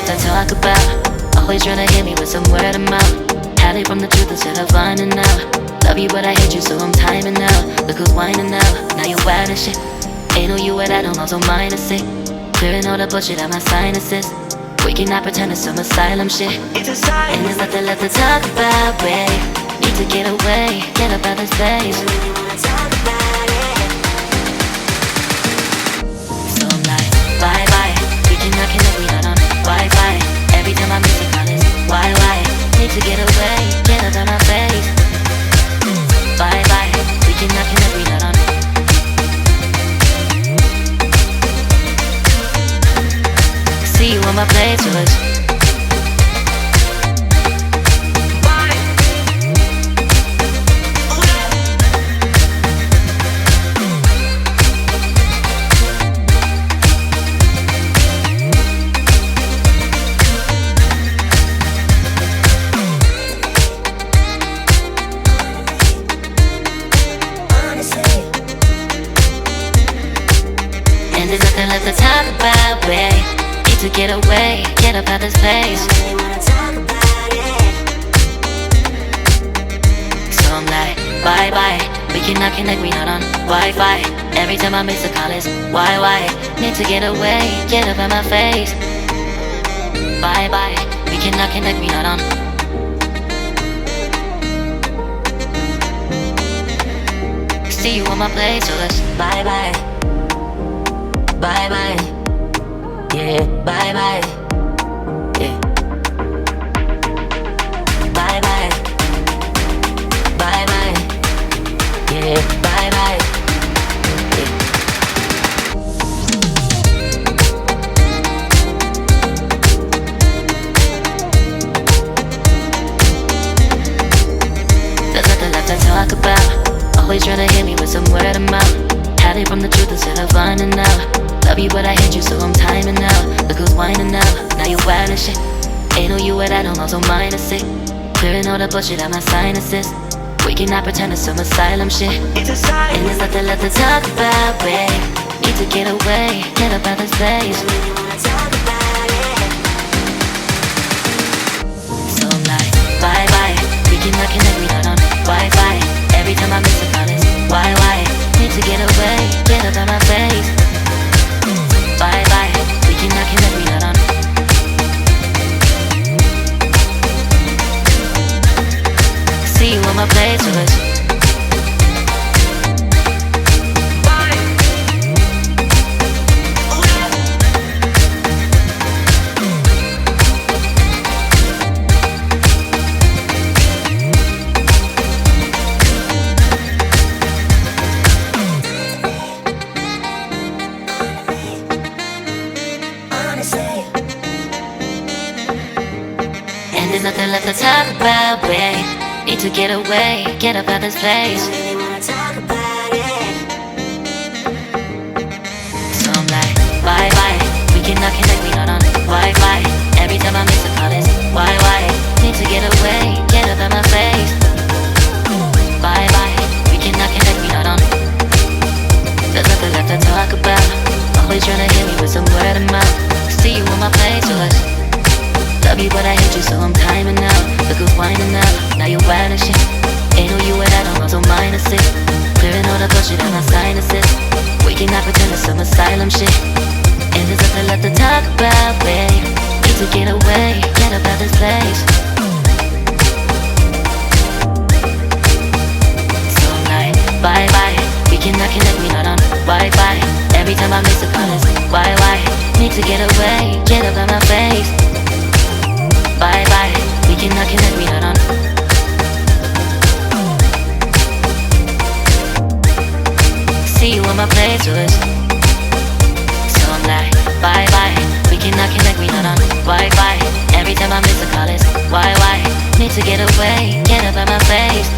to talk about. Always trying to hit me with some word of mouth. Hide it from the truth instead of finding out. Love you but I hate you so I'm timing out. Look who's whining now, now you're wild and shit. Ain't no you at I don't also mind a sick. Clearing all the bullshit out my sinuses. We cannot pretend it's some asylum shit. And there's nothing left to talk about, babe. Need to get away, get up out of this place. So I'm like, bye bye. We cannot connect, we not on Wi-Fi. Every time I miss a call it's why? Need to get away, get up out my face. Bye bye. We cannot connect, we not on. See you on my playlist. And there's nothing left to talk about, babe. Need to get away, get up out this place. So I'm like, bye bye. We cannot connect, we not on Wi-Fi. Every time I miss a call it's why? Need to get away, get up out my face. Bye bye. We cannot connect, we not on. See you on my playlist. Bye bye. Bye bye. Yeah, bye bye. Yeah. Bye bye. Bye bye. Yeah, bye bye. Yeah. There's nothing left to talk about. Always trying to hit me with some word of mouth. Hide it from the truth instead of finding out. Love you but I hate you so I'm timing out. Look who's whining now, now you're wild and shit. Ain't no you at I don't also mind a sick. Clearing all the bullshit out my sinuses. We cannot pretend it's some asylum shit. And there's nothing left to talk about, babe. Need to get away, get up out this place. So I'm like, bye bye. We cannot connect, we not on Wi-Fi. Every time I miss a call it's why? Need to get away, get up out my face. Bye bye, we cannot connect, we not on. See you on my playlist. And there's nothing left to talk about, babe. Need to get away, get up out this place. So I'm like, bye bye. We cannot connect, we not on Wi-Fi. Every time I miss a call it's why? Need to get away, get up out my face. Bye bye. We cannot connect, we not on. There's nothing left to talk about. Always trying to hit me with some word of mouth. See you on my playlist. Love you but I hate you so I'm timing out. Look who's whining now, now you're wild and shit. Ain't no you at I don't also mind a sick. Clearing all the bullshit out my sinuses. We cannot pretend it's some asylum shit. And there's nothing left to talk about, babe. Need to get away, get up out this place. So I'm like, bye bye. We cannot connect, we not on Wi-Fi. Every time I miss a call it's why? Need to get away, get up out my face. Bye bye, we cannot connect, we not on. See you on my playlist. So I'm like, bye bye. We cannot connect, we not on Wi-Fi. Every time I miss a call it's why? Need to get away, get up out my face.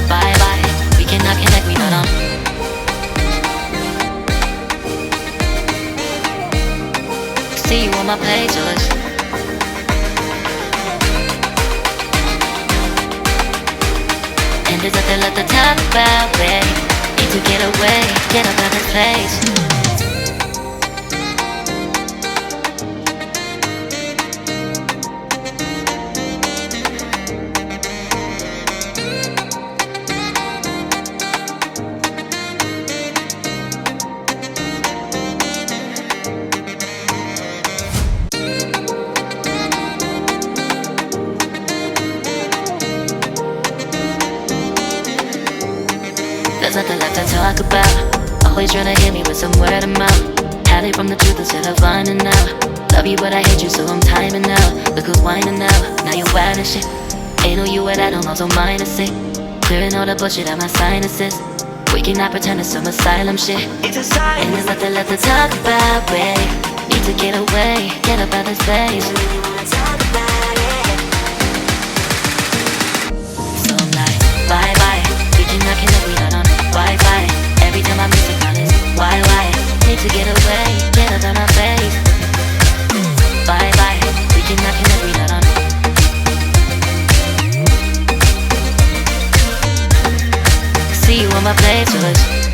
Bye bye, we cannot connect, we not on. See you on my playlist. And there's nothing left to talk about, babe. Need to get away, get up out of this place. nothing left to talk about. Always trying to hit me with some word of mouth. Hide it from the truth instead of finding out. Love you but I hate you so I'm timing out. Look who's whining now, now you're wild and shit. Ain't no you at I don't know, so mine is sick. Clearing all the bullshit out my sinuses. We cannot pretend it's some asylum shit. And there's nothing left to talk about, babe. Need to get away, get up out this place. So I'm like, bye bye. We cannot connect, we not on Wi-Fi. Every time I miss a call it's why? Need to get away, get up out my face. Bye bye. We cannot connect, we not on. See you on my play tours.